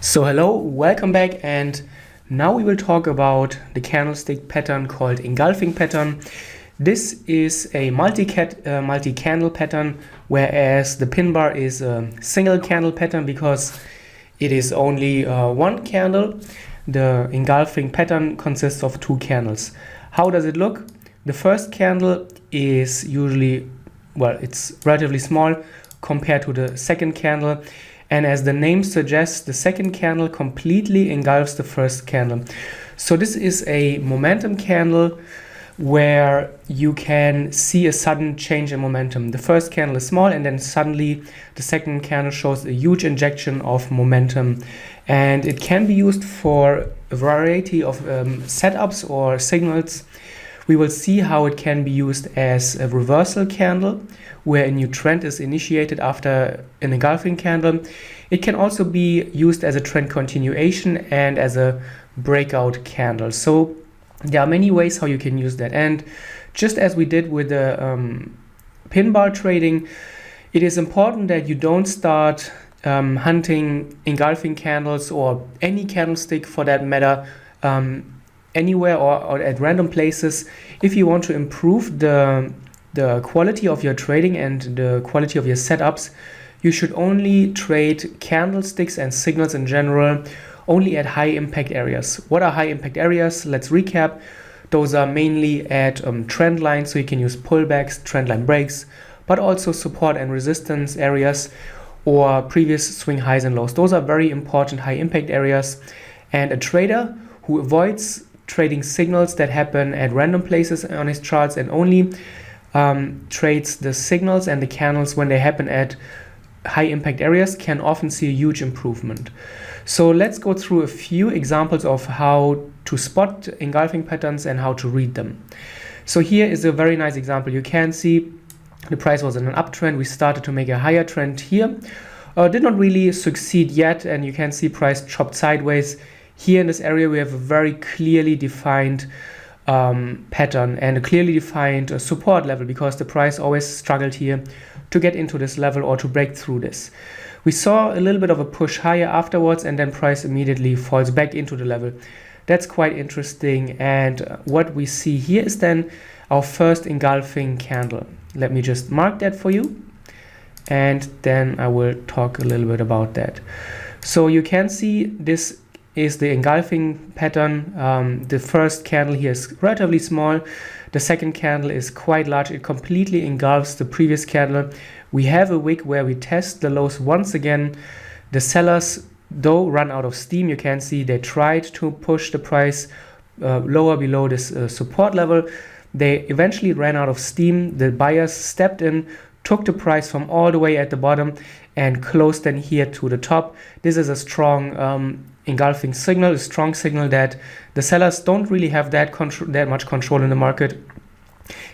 So hello, welcome back, and now we will talk about the candlestick pattern called engulfing pattern. This is a multi-candle pattern, whereas the pin bar is a single candle pattern because it is only one candle. The engulfing pattern consists of two candles. How does it look? The first candle is usually, well, it's relatively small compared to the second candle. And as the name suggests, the second candle completely engulfs the first candle. So this is a momentum candle where you can see a sudden change in momentum. The first candle is small, and then suddenly the second candle shows a huge injection of momentum. And it can be used for a variety of setups or signals. We will see how it can be used as a reversal candle, where a new trend is initiated after an engulfing candle. It can also be used as a trend continuation and as a breakout candle. So there are many ways how you can use that. And just as we did with the pin bar trading, it is important that you don't start hunting engulfing candles or any candlestick for that matter anywhere or at random places. If you want to improve the quality of your trading and the quality of your setups, you should only trade candlesticks and signals in general only at high impact areas. What are high impact areas? Let's recap. Those are mainly at trend lines, so you can use pullbacks, trend line breaks, but also support and resistance areas or previous swing highs and lows. Those are very important high impact areas, and a trader who avoids trading signals that happen at random places on his charts and only trades the signals and the candles when they happen at high impact areas can often see a huge improvement. So let's go through a few examples of how to spot engulfing patterns and how to read them. So here is a very nice example. You can see the price was in an uptrend. We started to make a higher trend here. Did not really succeed yet, and you can see price chopped sideways. Here in this area we have a very clearly defined pattern and a clearly defined support level, because the price always struggled here to get into this level or to break through this. We saw a little bit of a push higher afterwards, and then price immediately falls back into the level. That's quite interesting, and what we see here is then our first engulfing candle. Let me just mark that for you, and then I will talk a little bit about that. So you can see this is the engulfing pattern. The first candle here is relatively small. The second candle is quite large. It completely engulfs the previous candle. We have a wick where we test the lows once again. The sellers, though, run out of steam. You can see they tried to push the price lower below this support level. They eventually ran out of steam. The buyers stepped in, took the price from all the way at the bottom and closed then here to the top. This is a strong engulfing signal, a strong signal that the sellers don't really have that much control in the market.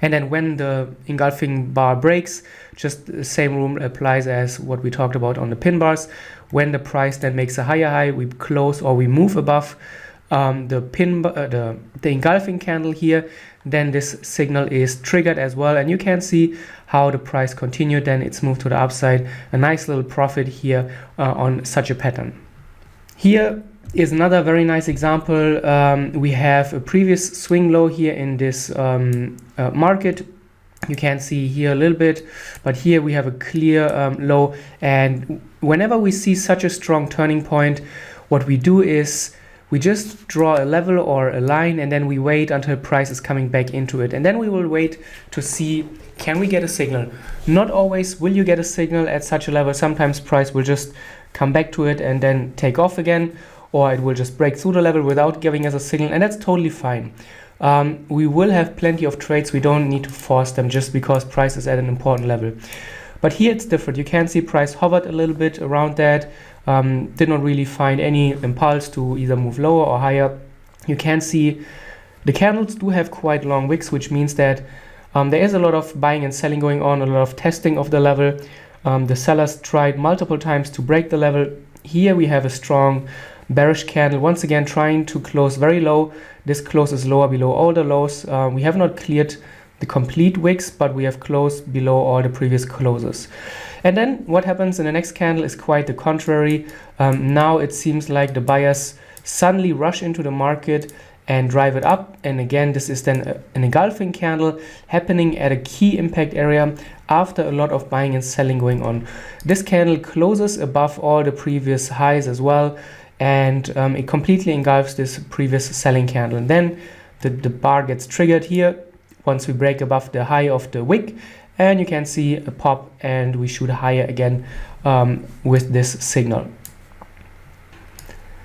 And then when the engulfing bar breaks, just the same rule applies as what we talked about on the pin bars. When the price then makes a higher high, we close or we move above the engulfing candle here, then this signal is triggered as well, and you can see how the price continued. Then it's moved to the upside, a nice little profit here on such a pattern. Here is another very nice example. We have a previous swing low here in this market. You can see here a little bit, but here we have a clear low. And whenever we see such a strong turning point, what we do is we just draw a level or a line, and then we wait until price is coming back into it. And then we will wait to see, can we get a signal? Not always will you get a signal at such a level. Sometimes price will just come back to it and then take off again, or it will just break through the level without giving us a signal, and that's totally fine. We will have plenty of trades. We don't need to force them just because price is at an important level. But here it's different. You can see price hovered a little bit around that, did not really find any impulse to either move lower or higher. You can see the candles do have quite long wicks, which means that there is a lot of buying and selling going on, a lot of testing of the level. The sellers tried multiple times to break the level. Here we have a strong bearish candle, once again trying to close very low. This closes lower below all the lows. We have not cleared the complete wicks, but we have closed below all the previous closes. And then what happens in the next candle is quite the contrary. Now it seems like the buyers suddenly rush into the market and drive it up. And again, this is then an engulfing candle happening at a key impact area after a lot of buying and selling going on. This candle closes above all the previous highs as well, and it completely engulfs this previous selling candle. And then the bar gets triggered here once we break above the high of the wick, and you can see a pop and we shoot higher again with this signal.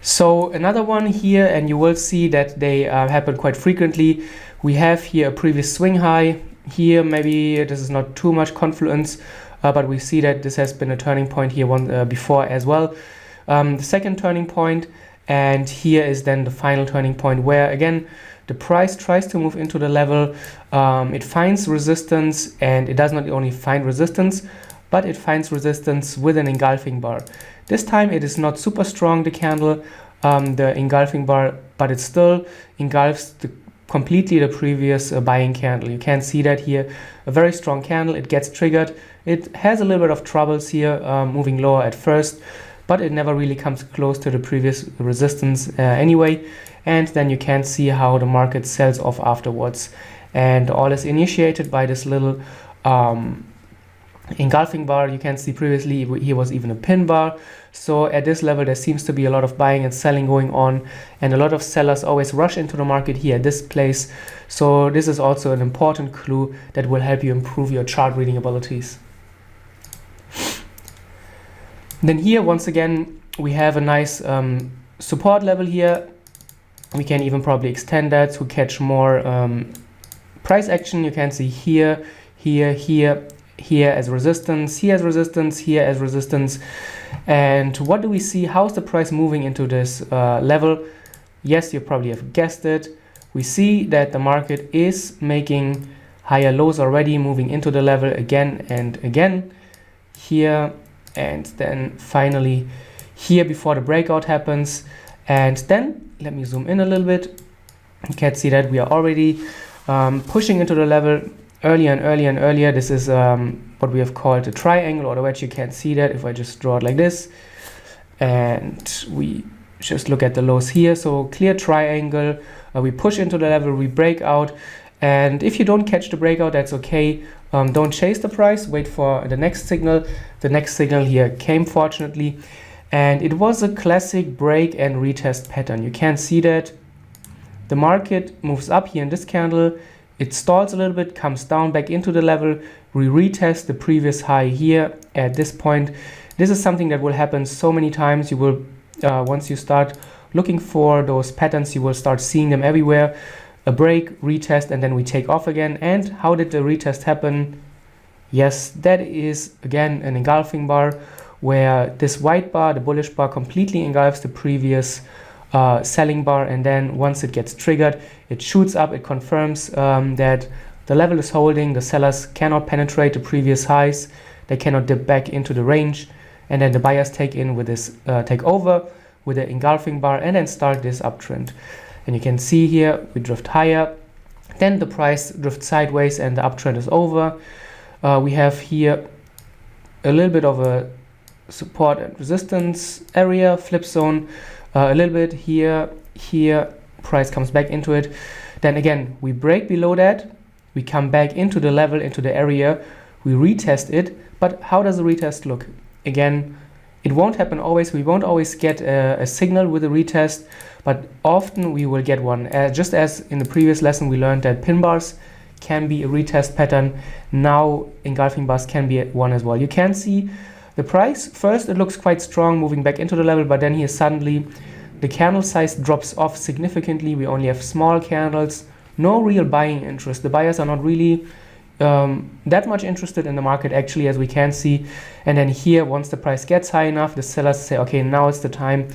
So another one here, and you will see that they happen quite frequently. We have here a previous swing high. Here maybe this is not too much confluence, but we see that this has been a turning point here before as well. The second turning point, and here is then the final turning point where again the price tries to move into the level. It finds resistance, and it does not only find resistance, but it finds resistance with an engulfing bar. This time it is not super strong, the candle, the engulfing bar, but it still engulfs completely the previous buying candle. You can see that here, a very strong candle. It gets triggered. It has a little bit of troubles here, moving lower at first, but it never really comes close to the previous resistance anyway. And then you can see how the market sells off afterwards. And all is initiated by this little engulfing bar. You can see previously here was even a pin bar. So at this level there seems to be a lot of buying and selling going on, and a lot of sellers always rush into the market here at this place. So this is also an important clue that will help you improve your chart reading abilities. Then here once again we have a nice support level here. We can even probably extend that to catch more price action. You can see here, here as resistance, here as resistance, here as resistance. And what do we see? How's the price moving into this level? Yes, you probably have guessed it. We see that the market is making higher lows already, moving into the level again and again here, and then finally here before the breakout happens. And then let me zoom in a little bit. You can see that we are already pushing into the level earlier and earlier and earlier. This is what we have called a triangle, or the wedge. You can see that if I just draw it like this, and we just look at the lows here. So clear triangle, we push into the level, we break out, and if you don't catch the breakout, that's okay. Don't chase the price, wait for the next signal. The next signal here came, fortunately, and it was a classic break and retest pattern. You can see that the market moves up here in this candle, it stalls a little bit, comes down back into the level, we retest the previous high here at this point. This is something that will happen so many times. You will, once you start looking for those patterns, you will start seeing them everywhere. A break, retest, and then we take off again. And how did the retest happen? Yes, that is again an engulfing bar, where this white bar, the bullish bar, completely engulfs the previous selling bar, and then once it gets triggered, it shoots up. It confirms that the level is holding. The sellers cannot penetrate the previous highs. They cannot dip back into the range, and then the buyers take in with this take over with the engulfing bar and then start this uptrend. And you can see here we drift higher, then the price drifts sideways and the uptrend is over. We have here a little bit of a support and resistance area, flip zone, a little bit here, price comes back into it. Then again, we break below that, we come back into the level, into the area, we retest it. But how does the retest look? Again, it won't happen always. We won't always get a signal with a retest, but often we will get one. Just as in the previous lesson, we learned that pin bars can be a retest pattern. Now engulfing bars can be one as well. You can see the price. First, it looks quite strong, moving back into the level, but then here suddenly the candle size drops off significantly. We only have small candles, no real buying interest. The buyers are not really that much interested in the market, actually, as we can see. And then here, once the price gets high enough, the sellers say, okay, now it's the time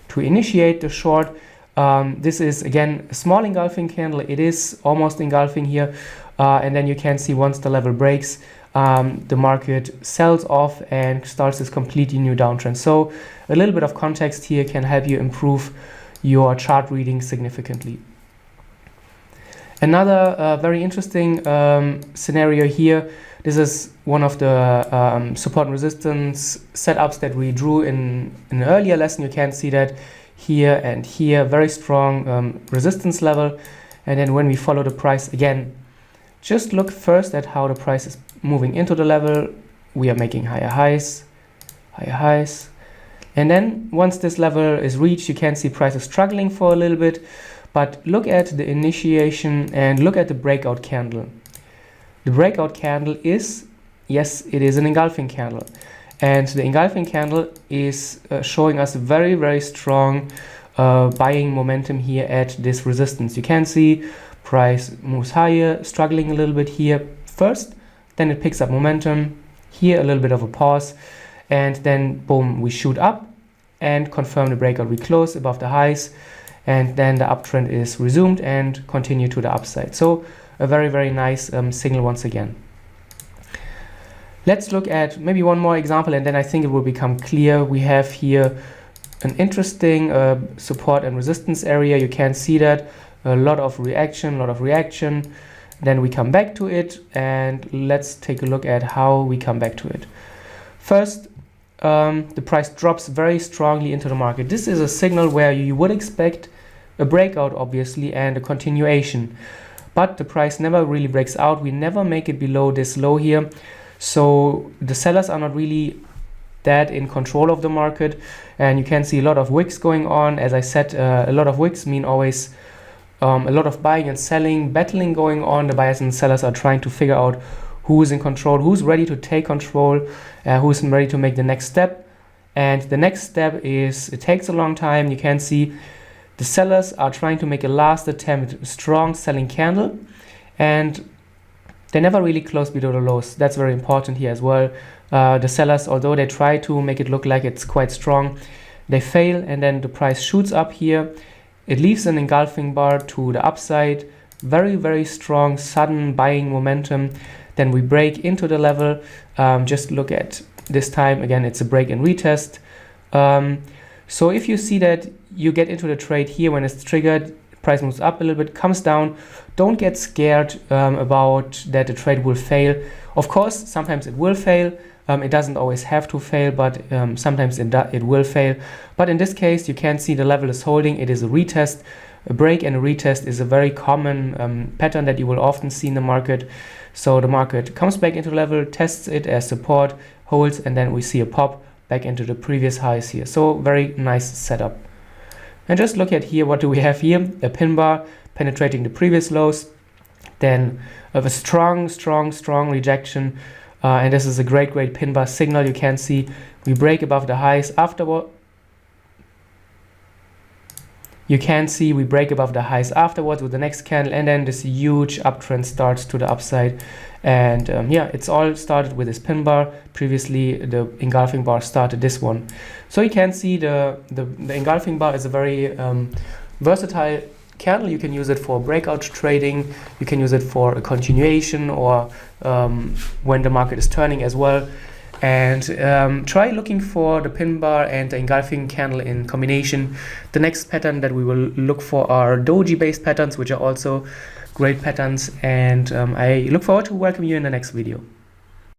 to initiate the short. This is again a small engulfing candle. It is almost engulfing here, and then you can see once the level breaks, the market sells off and starts this completely new downtrend. So a little bit of context here can help you improve your chart reading significantly. Another very interesting scenario here, This is one of the support and resistance setups that we drew in an earlier lesson. You can see that here and here, very strong resistance level. And then when we follow the price again, just look first at how the price is moving into the level. We are making higher highs. And then once this level is reached, you can see price is struggling for a little bit. But look at the initiation and look at the breakout candle. The breakout candle is, yes, it is an engulfing candle. And the engulfing candle is showing us a very, very strong buying momentum here at this resistance. You can see price moves higher, struggling a little bit here first, then it picks up momentum. Here a little bit of a pause, and then boom, we shoot up and confirm the breakout. We close above the highs, and then the uptrend is resumed and continue to the upside. So a very, very nice signal once again. Let's look at maybe one more example, and then I think it will become clear. We have here an interesting support and resistance area. You can see that a lot of reaction. Then we come back to it, and let's take a look at how we come back to it. First, the price drops very strongly into the market. This is a signal where you would expect a breakout, obviously, and a continuation. But the price never really breaks out. We never make it below this low here. So the sellers are not really that in control of the market. And you can see a lot of wicks going on. As I said, a lot of wicks mean always a lot of buying and selling, battling going on. The buyers and sellers are trying to figure out who's in control, who's ready to take control, who's ready to make the next step. And the next step is, it takes a long time. You can see the sellers are trying to make a last attempt, a strong selling candle, and they never really close below the lows. That's very important here as well. The sellers, although they try to make it look like it's quite strong, they fail, and then the price shoots up here. It leaves an engulfing bar to the upside, very, very strong, sudden buying momentum. Then we break into the level. Just look at this time. Again, it's a break and retest. So if you see that you get into the trade here when it's triggered, price moves up a little bit, comes down, don't get scared about that the trade will fail. Of course, sometimes it will fail. It doesn't always have to fail, but sometimes it will fail. But in this case, you can see the level is holding. It is a retest. A break and a retest is a very common pattern that you will often see in the market. So the market comes back into the level, tests it as support, holds, and then we see a pop back into the previous highs here. So very nice setup. And just look at here, what do we have here? A pin bar penetrating the previous lows. Then a strong rejection. And this is a great pin bar signal. You can see we break above the highs afterward. You can see we break above the highs afterwards with the next candle, and then this huge uptrend starts to the upside. And yeah, it's all started with this pin bar. Previously, the engulfing bar started this one. So you can see the engulfing bar is a very versatile candle. You can use it for breakout trading. You can use it for a continuation, or when the market is turning as well. And try looking for the pin bar and the engulfing candle in combination. The next pattern that we will look for are doji based patterns, which are also great patterns. And I look forward to welcome you in the next video.